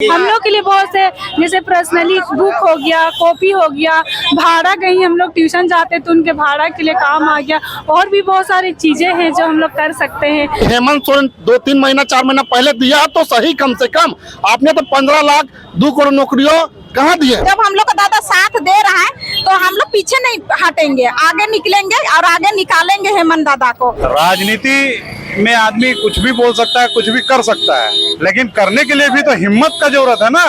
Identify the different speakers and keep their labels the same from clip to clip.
Speaker 1: हम लोग के लिए बहुत से, जैसे पर्सनली बुक हो गया, कॉपी हो गया, भाड़ा, कहीं हम लोग ट्यूशन जाते तो उनके भाड़ा के लिए काम आ गया, और भी बहुत सारी चीजें हैं जो हम लोग कर सकते हैं।
Speaker 2: हेमंत सोरेन 2-3 महीना 4 महीना पहले दिया तो सही, कम से कम आपने तो 15 लाख 2 करोड़ नौकरियों कहाँ दिए।
Speaker 3: जब हम लोग का दादा साथ दे रहा है तो हम लोग पीछे नहीं हटेंगे, आगे निकलेंगे और आगे निकालेंगे हेमंत दादा को।
Speaker 4: राजनीति में आदमी कुछ भी बोल सकता है, कुछ भी कर सकता है, लेकिन करने के लिए भी तो हिम्मत का जरूरत है ना,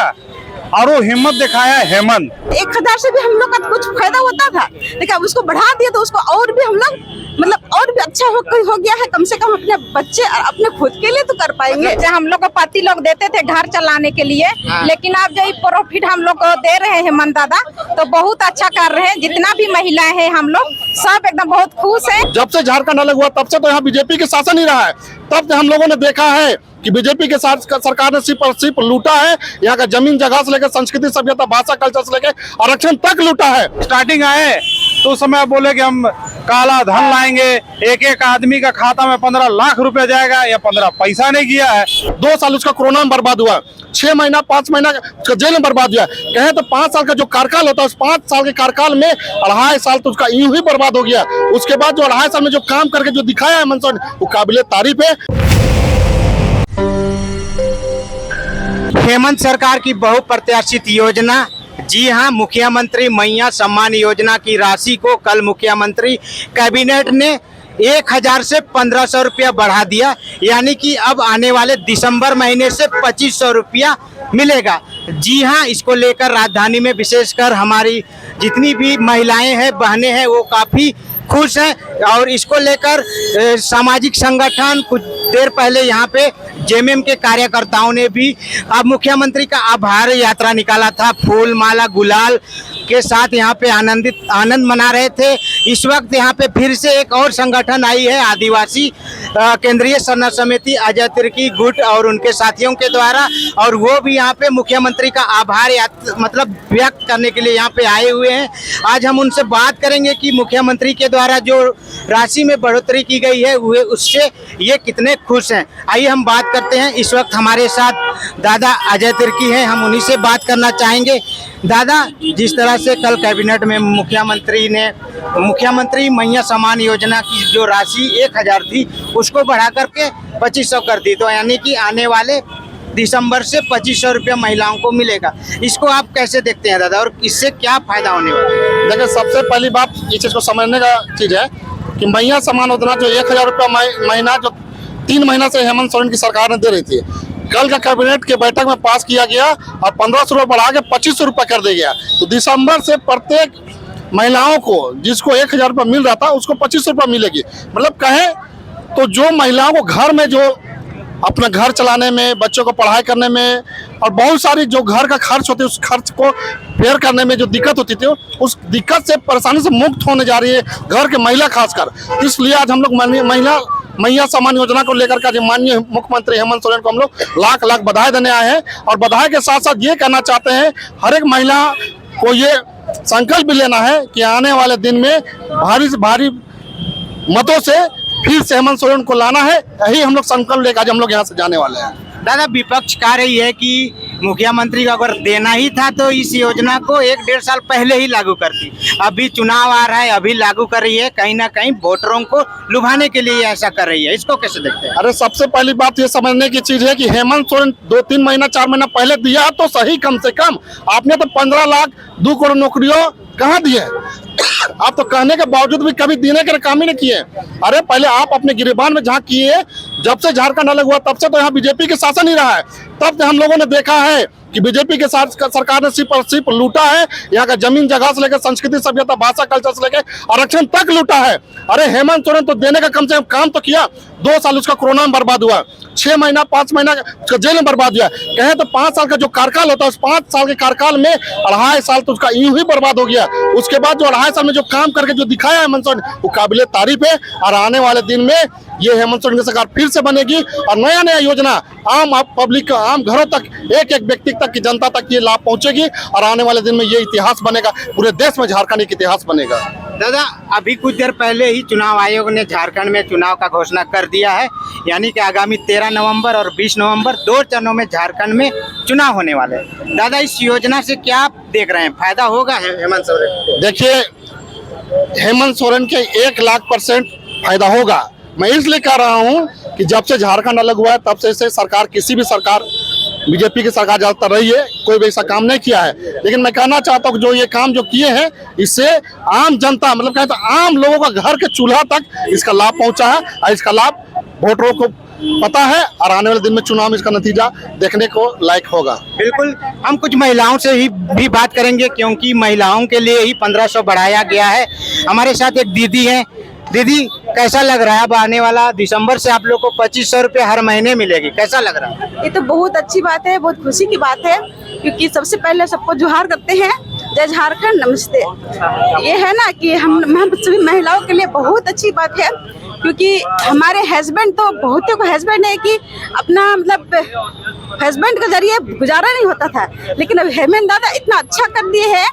Speaker 4: और वो हिम्मत दिखाया है हेमंत।
Speaker 3: 1000 से भी हम लोग का कुछ फायदा होता था, लेकिन अब उसको बढ़ा दिया तो उसको और भी हम लोग मतलब और भी अच्छा हो गया है। कम से कम अपने बच्चे और अपने खुद के लिए तो कर पाएंगे। जैसे हम लोग को पति लोग देते थे घर चलाने के लिए, लेकिन अब जो प्रॉफिट हम लोग को दे रहे हैं हेमंत दादा, तो बहुत अच्छा कर रहे हैं। जितना भी महिलाएं हैं हम लोग सब एकदम बहुत खुश है।
Speaker 2: जब से झारखंड अलग हुआ तब से तो यहाँ बीजेपी के शासन ही रहा है, तब से हम लोगों ने देखा है कि बीजेपी के साथ सरकार ने सिर्फ और सिर्फ लूटा है। यहाँ का जमीन जगह से लेकर संस्कृति सभ्यता भाषा कल्चर से लेकर आरक्षण तक लूटा है।
Speaker 4: स्टार्टिंग आए तो उस समय बोले कि हम काला धन लाएंगे, एक आदमी का खाता में 15 लाख रुपए जाएगा, या 15 पैसा नहीं किया है।
Speaker 2: 2 साल उसका कोरोना में बर्बाद हुआ, 6 महीना 5 महीना उसका जेल में बर्बाद हुआ। कहे तो 5 साल का जो कार्यकाल होता है, उस 5 साल के कार्यकाल में 2.5 साल तो उसका यूं ही बर्बाद हो गया। उसके बाद जो 2.5 साल में जो काम करके जो दिखाया है हेमंत सोरेन, वो काबिले तारीफ है।
Speaker 5: हेमंत सरकार की बहुप्रत्याशित योजना, जी हां, मुख्यमंत्री मैया सम्मान योजना की राशि को कल मुख्यमंत्री कैबिनेट ने 1000 से 1500 रुपया बढ़ा दिया, यानी कि अब आने वाले दिसंबर महीने से 2500 रुपया मिलेगा। जी हां, इसको लेकर राजधानी में विशेषकर हमारी जितनी भी महिलाएं हैं, बहनें हैं, वो काफ़ी खुश हैं। और इसको लेकर सामाजिक संगठन, कुछ देर पहले यहाँ पे जेएमएम के कार्यकर्ताओं ने भी अब मुख्यमंत्री का आभार यात्रा निकाला था। फूल माला गुलाल के साथ यहाँ पे आनंद मना रहे थे। इस वक्त यहाँ पे फिर से एक और संगठन आई है, आदिवासी केंद्रीय सरना समिति अजय तिर्की गुट और उनके साथियों के द्वारा, और वो भी यहाँ पे मुख्यमंत्री का आभार मतलब व्यक्त करने के लिए यहाँ पे आए हुए हैं। आज हम उनसे बात करेंगे कि मुख्यमंत्री के द्वारा जो राशि में बढ़ोतरी की गई है वे उससे ये कितने खुश हैं। आइए हम बात करते हैं। इस वक्त हमारे साथ दादा अजय तिर्की हैं, हम उन्हीं से बात करना चाहेंगे। दादा, जिस तरह से कल कैबिनेट में मुख्यमंत्री मैया सम्मान योजना की जो राशि 1000 थी उसको बढ़ा करके 2500 कर दी, तो यानी कि आने वाले दिसंबर से 2500 रुपया महिलाओं को मिलेगा। इसको आप कैसे देखते हैं दादा, और इससे क्या फायदा होने वाला है?
Speaker 2: देखिए, सबसे पहली बात इस चीज को समझने का चीज है कि मैया सम्मान योजना जो 1000 रुपया महीना जो 3 महीना से हेमंत सोरेन की सरकार ने दे रही थी, कल का कैबिनेट के बैठक में पास किया गया और 1500 रुपये बढ़ा के 2500 रुपये कर दिया गया। तो दिसंबर से प्रत्येक महिलाओं को जिसको 1000 रुपये मिल रहा था उसको 2500 रुपये मिलेगी। मतलब कहें तो जो महिलाओं को घर में जो अपना घर चलाने में, बच्चों को पढ़ाई करने में और बहुत सारी जो घर का खर्च होती है, उस खर्च को बेयर करने में जो दिक्कत होती थी, उस दिक्कत से परेशानी से मुक्त होने जा रही है घर के महिला खासकर। इसलिए आज हम लोग महिला मैया सम्मान योजना को लेकर के माननीय मुख्यमंत्री हेमंत सोरेन को हम लोग लाख लाख बधाई देने आए हैं। और बधाई के साथ साथ ये कहना चाहते हैं, हर एक महिला को ये संकल्प भी लेना है कि आने वाले दिन में भारी से भारी मतों से फिर से हेमंत सोरेन को लाना है। यही हम लोग संकल्प लेकर आज हम लोग यहाँ से जाने वाले हैं।
Speaker 5: दादा, विपक्ष कह रही है कि मुख्यमंत्री को अगर देना ही था तो इस योजना को 1-1.5 साल पहले ही लागू करती। अभी चुनाव आ रहा है, अभी लागू कर रही है, कहीं ना कहीं वोटरों को लुभाने के लिए ऐसा कर रही है। इसको कैसे देखते हैं?
Speaker 2: अरे, सबसे पहली बात ये समझने की चीज है कि हेमंत सोरेन 2-3 महीना 4 महीना पहले दिया तो सही, कम से कम आपने तो 15 लाख 2 करोड़ नौकरियों कहाँ दिए। आप तो कहने के बावजूद भी कभी देने के काम ही नहीं किए। अरे, पहले आप अपने गिरेबान में झांक किए। जब से झारखंड अलग हुआ तब से तो यहाँ बीजेपी के शासन ही रहा है, तब से हम लोगों ने देखा है कि बीजेपी के साथ सरकार ने सिर्फ और सिर्फ लूटा है। यहाँ का जमीन जगह से लेकर संस्कृति सभ्यता भाषा कल्चर से लेकर आरक्षण तक लूटा है। अरे, हेमंत सोरेन तो देने का कम से कम काम तो किया। 2 साल उसका कोरोना में बर्बाद हुआ, 6 महीना 5 महीना उसका जेल में बर्बाद हुआ। कहे तो 5 साल का जो कार्यकाल होता है, उस 5 साल के कार्यकाल में 2.5 साल तो उसका यूं ही बर्बाद हो गया। उसके बाद जो 2.5 साल में जो काम करके जो दिखाया है हेमंत सोरेन, वो काबिले तारीफ है। और आने वाले दिन में ये हेमंत सोरेन की सरकार फिर से बनेगी और नया नया योजना आम पब्लिक, आम घरों तक, एक एक व्यक्ति तक की जनता तक ये लाभ पहुंचेगी। और आने वाले दिन में ये इतिहास बनेगा, पूरे देश में झारखंड एक इतिहास बनेगा।
Speaker 5: दादा, अभी कुछ देर पहले ही चुनाव आयोग ने झारखंड में चुनाव का घोषणा कर दिया है, यानी कि आगामी 13 नवंबर और 20 नवंबर 2 चरणों में झारखंड में चुनाव होने वाले हैं। दादा, इस योजना से क्या आप देख रहे हैं, फायदा होगा हेमंत सोरेन को?
Speaker 2: देखिए, हेमंत सोरेन के 1,00,000% फायदा होगा। मैं इसलिए कह रहा हूँ कि जब से झारखंड अलग हुआ है तब से सरकार, किसी भी सरकार, बीजेपी की सरकार ज्यादातर रही है, कोई भी ऐसा काम नहीं किया है। लेकिन मैं कहना चाहता हूँ कि जो ये काम जो किए हैं, इससे आम जनता, मतलब कहते हैं आम लोगों का घर के चूल्हा तक इसका लाभ पहुंचा है और इसका लाभ वोटरों को पता है और आने वाले दिन में चुनाव में इसका नतीजा देखने को लायक होगा।
Speaker 5: बिल्कुल, हम कुछ महिलाओं से ही भी बात करेंगे, क्योंकि महिलाओं के लिए ही 1500 बढ़ाया गया है। हमारे साथ एक दीदी हैं। दीदी, कैसा लग रहा है? अब आने वाला दिसंबर से आप लोग को 2500 रुपये हर महीने मिलेगी, कैसा लग रहा है?
Speaker 3: ये तो बहुत अच्छी बात है, बहुत खुशी की बात है, क्योंकि सबसे पहले सबको जोहार करते हैं, जय झारखंड, नमस्ते। ये है ना कि हम सभी महिलाओं के लिए बहुत अच्छी बात है, क्योंकि हमारे हस्बैंड तो बहुतों को हस्बैंड है कि अपना मतलब हस्बैंड के जरिए गुजारा नहीं होता था, लेकिन अब हेमंत दादा इतना अच्छा कर दिए हैं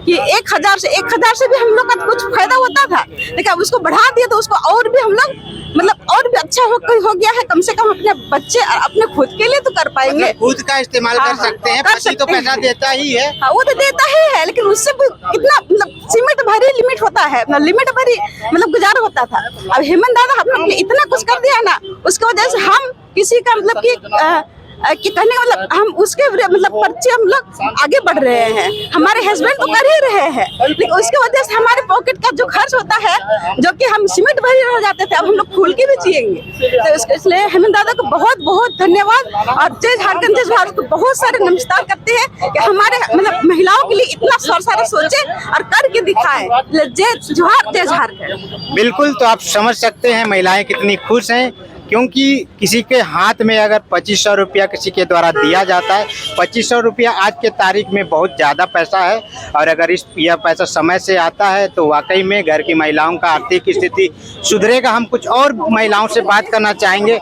Speaker 3: कि 1,000 से भी हम लोग का कुछ फायदा होता था, लेकिन अब उसको बढ़ा दिया तो उसको और भी हम लोग मतलब और भी अच्छा हो गया है। कम से कम अपने बच्चे और अपने खुद के लिए तो कर पाएंगे,
Speaker 5: मतलब खुद का इस्तेमाल कर सकते हैं। पति तो पैसा देता ही है।
Speaker 3: हाँ, वो तो देता ही है, लेकिन उससे भी कितना मतलब सीमित भरी लिमिट होता है, लिमिट भरी मतलब गुजारा होता था। अब हेमंत दादा हम लोग ने इतना कुछ कर दिया है ना, उसकी वजह से हम किसी का मतलब कि कहने का मतलब हम उसके मतलब पर्चे हम लोग आगे बढ़ रहे हैं। हमारे हस्बैंड तो कर ही रहे हैं, लेकिन उसके वजह से हमारे पॉकेट का जो खर्च होता है, जो कि हम सीमित भरे रह जाते थे, अब हम लोग खुल के भी जिएंगे। तो इसलिए हेमंत दादा को बहुत बहुत धन्यवाद और जय झारखंड, जय भारत को बहुत सारे नमस्कार करते हैं कि हमारे मतलब महिलाओं के लिए इतना सारा सोचे और करके दिखाए। जय जोहार, जय झारखंड।
Speaker 5: बिल्कुल, तो आप समझ सकते हैं महिलाएं कितनी खुश हैं, क्योंकि किसी के हाथ में अगर 2500 रुपया किसी के द्वारा दिया जाता है, 2500 रुपया आज के तारीख में बहुत ज़्यादा पैसा है, और अगर यह पैसा समय से आता है तो वाकई में घर की महिलाओं का आर्थिक स्थिति सुधरेगा। हम कुछ और महिलाओं से बात करना चाहेंगे।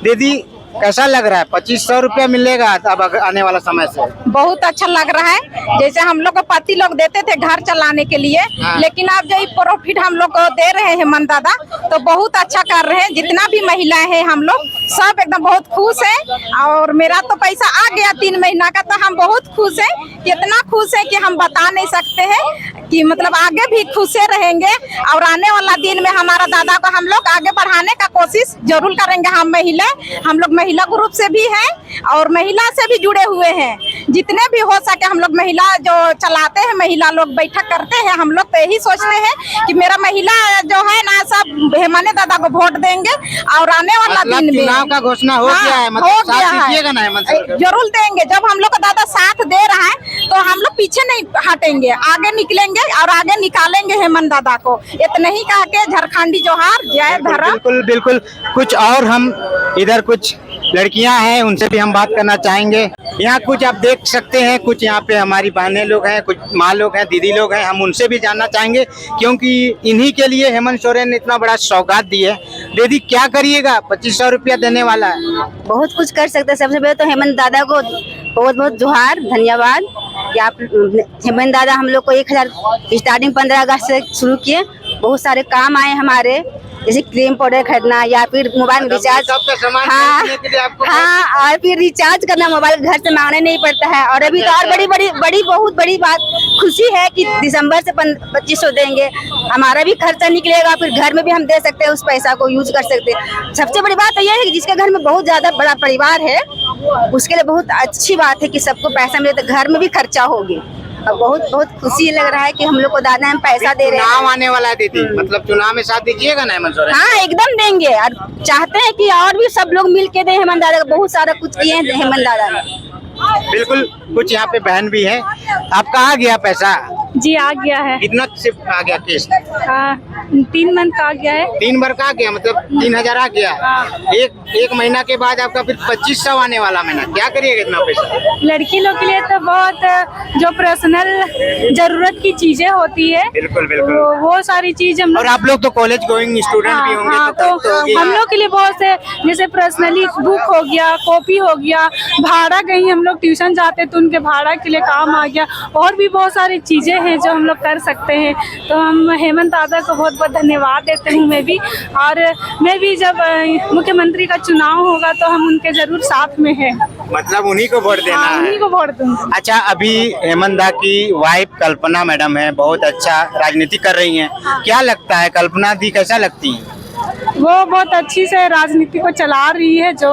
Speaker 5: दीदी, कैसा लग रहा है? 2500 रुपया मिलेगा अब आने वाला समय से?
Speaker 6: बहुत अच्छा लग रहा है। जैसे हम लोग को पति लोग देते थे घर चलाने के लिए, लेकिन अब जो प्रॉफिट हम लोग को दे रहे हैं हेमंत दादा, तो बहुत अच्छा कर रहे हैं। जितना भी महिलाएं हैं हम लोग सब एकदम बहुत खुश हैं, और मेरा तो पैसा आ गया 3 महीना का, तो हम बहुत खुश हैं। कितना खुश है कि हम बता नहीं सकते हैं, कि मतलब आगे भी खुश रहेंगे, और आने वाला दिन में हमारा दादा को हम लोग आगे बढ़ाने का कोशिश जरूर करेंगे। हम लोग महिला ग्रुप से भी हैं और महिला से भी जुड़े हुए हैं। जितने भी हो सके हम लोग महिला जो चलाते हैं, महिला लोग बैठक करते हैं, हम लोग तो यही सोचते हैं कि मेरा महिला जो है ना सब हेमंत दादा को वोट देंगे, और आने वाला दिन में
Speaker 5: चुनाव का घोषणा हो गया है, मतलब
Speaker 6: हो
Speaker 5: साथ
Speaker 6: गया
Speaker 5: दीजिएगा ना हेमंत सोरेन?
Speaker 6: जरूर देंगे। जब हम लोग का दादा साथ दे रहा है तो हम लोग पीछे नहीं हटेंगे, आगे निकलेंगे और आगे निकालेंगे हेमंत दादा को। इतना ही कह के झारखंडी जोहार, जय धर्म।
Speaker 5: बिल्कुल बिल्कुल। कुछ और हम इधर कुछ लड़कियां हैं, उनसे भी हम बात करना चाहेंगे। यहाँ कुछ आप देख सकते हैं, कुछ यहाँ पे हमारी बहनें लोग हैं, कुछ माँ लोग हैं, दीदी लोग हैं, हम उनसे भी जानना चाहेंगे, क्योंकि इन्हीं के लिए हेमंत सोरेन ने इतना बड़ा सौगात दी है। दीदी, क्या करिएगा? 2500 रुपया देने वाला है।
Speaker 7: बहुत कुछ कर सकते हैं। सबसे पहले तो हेमंत दादा को बहुत बहुत जोहार, धन्यवाद कि आप हेमंत दादा हम लोग को 1000 स्टार्टिंग 15 अगस्त से शुरू किए। बहुत सारे काम आए हमारे, जैसे क्रीम पाउडर खरीदना या फिर मोबाइल रिचार्ज।
Speaker 5: सबका सामान
Speaker 7: हाँ
Speaker 5: खरीदने के लिए आपको
Speaker 7: हाँ, और फिर रिचार्ज करना मोबाइल घर से मांगने नहीं पड़ता है। और अभी तो और बड़ी बहुत बड़ी बात खुशी है कि दिसंबर से 2500 देंगे, हमारा भी खर्चा निकलेगा, फिर घर में भी हम दे सकते हैं, उस पैसा को यूज कर सकते हैं। सबसे बड़ी बात तो यह है कि जिसके घर में बहुत ज्यादा बड़ा परिवार है, उसके लिए बहुत अच्छी बात है कि सबको पैसा मिले, तो घर में भी खर्चा होगी। और बहुत खुशी लग रहा है कि हम लोग को दादा हम पैसा दे रहे हैं।
Speaker 5: चुनाव आने वाला है दीदी, मतलब चुनाव में साथ दीजिएगा ना हेमंत सोरेन?
Speaker 7: हाँ, एकदम देंगे, और चाहते हैं कि और भी सब लोग मिल के दें हेमंत दादा को। बहुत सारा कुछ किए हैं हेमंत दादा ने।
Speaker 5: बिल्कुल। कुछ यहाँ पे बहन भी है। आपका आ गया पैसा?
Speaker 1: जी आ गया है।
Speaker 5: कितना से आ गया किस्त?
Speaker 1: 3 मंथ का आ गया है।
Speaker 5: 3 बार का आ गया, मतलब 3000 आ गया। एक एक महीना के बाद आपका फिर 2500 आने वाला महीना, क्या करिएगा इतना पैसा?
Speaker 1: लड़की लोग के लिए तो बहुत जो पर्सनल जरूरत की चीजें होती है,
Speaker 5: बिल्कुल बिल्कुल।
Speaker 1: वो सारी चीज हम
Speaker 5: और आप लोग तो कॉलेज गोइंग स्टूडेंट भी होंगे,
Speaker 1: हाँ,
Speaker 5: तो खर्च तो होगी।
Speaker 1: हम लोग के लिए बहुत से जैसे पर्सनली बुक हो गया, कॉपी हो गया, भाड़ा कहीं हम लोग ट्यूशन जाते तो उनके भाड़ा के लिए काम आ गया, और भी बहुत सारी चीजें हैं जो हम लोग कर सकते हैं। तो हम हेमंत दादा को बहुत बहुत धन्यवाद देते हूँ मैं भी, और मैं भी जब मुख्यमंत्री का चुनाव होगा तो हम उनके जरूर साथ में हैं।
Speaker 5: मतलब उन्हीं को वोट देना
Speaker 1: हाँ,
Speaker 5: है।
Speaker 1: उन्हीं को वोट दूंगी।
Speaker 5: अच्छा, अभी हेमंत दा की वाइफ कल्पना मैडम है, बहुत अच्छा राजनीति कर रही हैं, क्या लगता है कल्पना दी कैसा लगती है?
Speaker 1: वो बहुत अच्छी से राजनीति को चला रही है, जो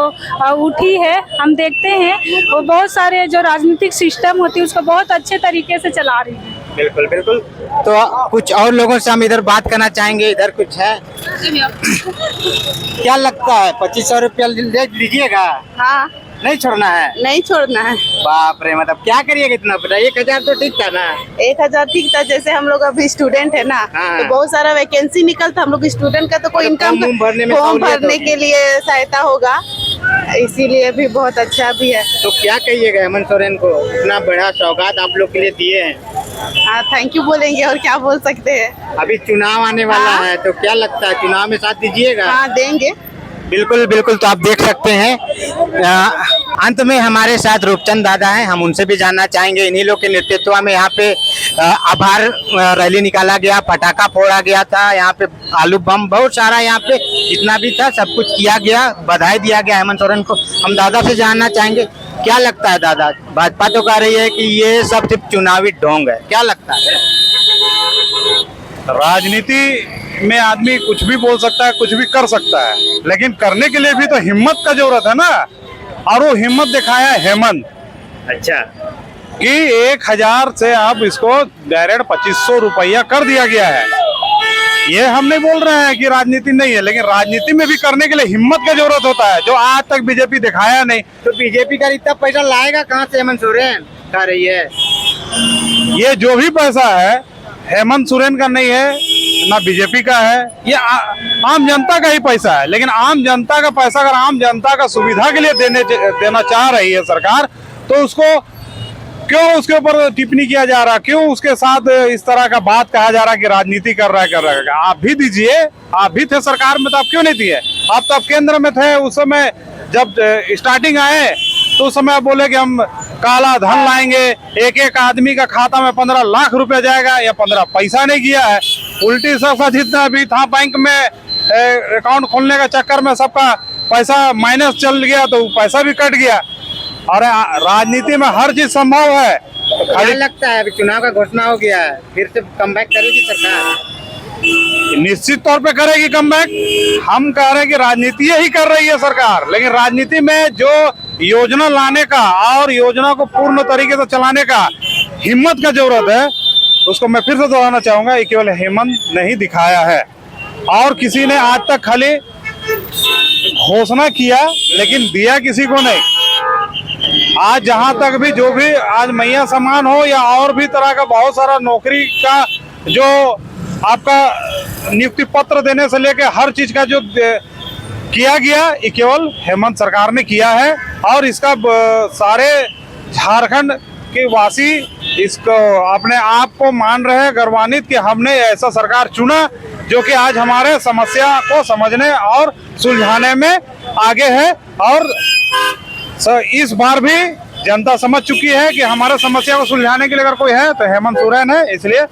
Speaker 1: उठी है हम देखते हैं, वो बहुत सारे जो राजनीतिक सिस्टम होती है उसको बहुत अच्छे तरीके से चला रही है।
Speaker 5: बिल्कुल बिल्कुल। तो कुछ और लोगों से हम इधर बात करना चाहेंगे, इधर कुछ है, क्या लगता है 2500 रुपया लीजिएगा?
Speaker 3: हाँ,
Speaker 5: नहीं छोड़ना है?
Speaker 3: नहीं छोड़ना है।
Speaker 5: बाप रे, मतलब क्या करिएगा इतना पैसा? 1000 तो ठीक था ना?
Speaker 3: 1000 ठीक था, जैसे हम लोग अभी स्टूडेंट है ना,
Speaker 5: हाँ।
Speaker 3: तो बहुत सारा वैकेंसी निकलता, हम लोग स्टूडेंट का तो कोई
Speaker 5: मतलब
Speaker 3: इनकम
Speaker 5: फॉर्म भरने में
Speaker 3: फॉर्म
Speaker 5: सहूलियत
Speaker 3: भरने
Speaker 5: होगी।
Speaker 3: के लिए सहायता होगा, इसीलिए भी बहुत अच्छा भी है।
Speaker 5: तो क्या कहिएगा हेमंत सोरेन को, इतना बड़ा सौगात आप लोग के लिए दिए हैं?
Speaker 3: हाँ, थैंक यू बोलेंगे, और क्या बोल सकते हैं।
Speaker 5: अभी चुनाव आने वाला
Speaker 3: हाँ।
Speaker 5: है, तो क्या लगता है चुनाव में साथ दीजिएगा?
Speaker 3: हाँ, देंगे।
Speaker 5: बिल्कुल बिल्कुल। तो आप देख सकते हैं अंत में हमारे साथ रूपचंद दादा हैं, हम उनसे भी जानना चाहेंगे। इन्हीं लोग के नेतृत्व में यहाँ पे आभार रैली निकाला गया, पटाखा फोड़ा गया था, यहाँ पे आलू बम बहुत सारा यहाँ पे जितना भी था सब कुछ किया गया, बधाई दिया गया हेमंत सोरेन को। हम दादा से जानना चाहेंगे, क्या लगता है दादा? भाजपा तो कह रही है कि ये सब सिर्फ चुनावी ढोंग है, क्या लगता है?
Speaker 4: राजनीति में आदमी कुछ भी बोल सकता है, कुछ भी कर सकता है, लेकिन करने के लिए भी तो हिम्मत का जरूरत है ना, और वो हिम्मत दिखाया है हेमंत।
Speaker 5: अच्छा,
Speaker 4: कि 1000 से आप इसको डायरेक्ट 2500 रुपया कर दिया गया है। ये हम नहीं बोल रहे हैं कि राजनीति नहीं है, लेकिन राजनीति में भी करने के लिए हिम्मत का जरूरत होता है, जो आज तक बीजेपी दिखाया नहीं।
Speaker 5: तो बीजेपी का इतना पैसा लाएगा कहाँ से हेमंत सोरेन, कह रही है?
Speaker 4: ये जो भी पैसा है हेमंत सोरेन का नहीं है, ना बीजेपी का है, ये आम जनता का ही पैसा है। लेकिन आम जनता का पैसा अगर आम जनता का सुविधा के लिए देना चाह रही है सरकार, तो उसको क्यों उसके ऊपर टिप्पणी किया जा रहा है, क्यों उसके साथ इस तरह का बात कहा जा रहा है कि राजनीति कर रहा है। आप भी दीजिए, आप भी थे सरकार में, तो आप क्यों नहीं दिए? आप तो केंद्र में थे उस समय, जब स्टार्टिंग आए तो उस समय बोले कि हम काला धन लाएंगे, एक एक आदमी का खाता में 15 लाख रुपया जाएगा, या 15 पैसा नहीं किया है। उल्टी सबका जितना भी था बैंक में अकाउंट खोलने का चक्कर में सबका पैसा माइनस चल गया, तो पैसा भी कट गया। और राजनीति में हर चीज संभव है।
Speaker 5: क्या लगता है अभी चुनाव का घोषणा हो गया है, फिर से कमबैक करेगी सरकार?
Speaker 4: निश्चित तौर पे करेगी कमबैक। हम कह रहे हैं कि राजनीति ही कर रही है सरकार, लेकिन राजनीति में जो योजना लाने का और योजना को पूर्ण तरीके से चलाने का हिम्मत का जरूरत है, उसको मैं फिर से दोहराना चाहूंगा, ये केवल हेमंत नहीं दिखाया है, और किसी ने आज तक खाली घोषणा किया लेकिन दिया किसी को नहीं। आज जहां तक भी जो भी आज मैया सम्मान हो या और भी तरह का बहुत सारा नौकरी का जो आपका नियुक्ति पत्र देने से लेके हर चीज का जो किया गया, ये केवल हेमंत सरकार ने किया है। और इसका सारे झारखंड के वासी इसको अपने आप को मान रहे हैं गर्वान्वित कि हमने ऐसा सरकार चुना जो कि आज हमारे समस्या को समझने और सुलझाने में आगे है। और इस बार भी जनता समझ चुकी है कि हमारे समस्या को सुलझाने के लिए अगर कोई है तो हेमंत सोरेन है, इसलिए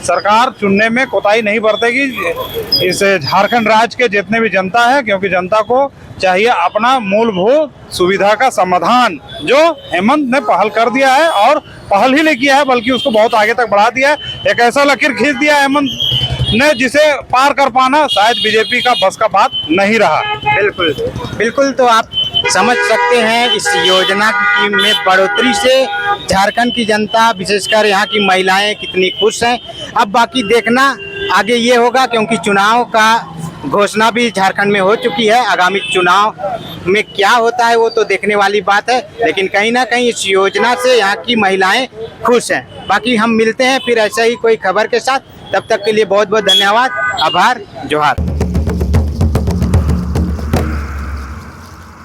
Speaker 4: सरकार चुनने में कोताही नहीं बरतेगी इस झारखंड राज्य के जितने भी जनता है, क्योंकि जनता को चाहिए अपना मूलभूत सुविधा का समाधान, जो हेमंत ने पहल कर दिया है। और पहल ही नहीं किया है बल्कि उसको बहुत आगे तक बढ़ा दिया है। एक ऐसा लकीर खींच दिया हेमंत ने जिसे पार कर पाना शायद बीजेपी का बस का बात नहीं रहा।
Speaker 5: बिल्कुल बिल्कुल। तो आप समझ सकते हैं इस योजना की में बढ़ोतरी से झारखंड की जनता, विशेषकर यहाँ की महिलाएं कितनी खुश हैं। अब बाकी देखना आगे ये होगा, क्योंकि चुनाव का घोषणा भी झारखंड में हो चुकी है। आगामी चुनाव में क्या होता है वो तो देखने वाली बात है, लेकिन कहीं ना कहीं इस योजना से यहाँ की महिलाएं खुश हैं। बाकी हम मिलते हैं फिर ऐसा ही कोई खबर के साथ, तब तक के लिए बहुत बहुत धन्यवाद, आभार, जोहार।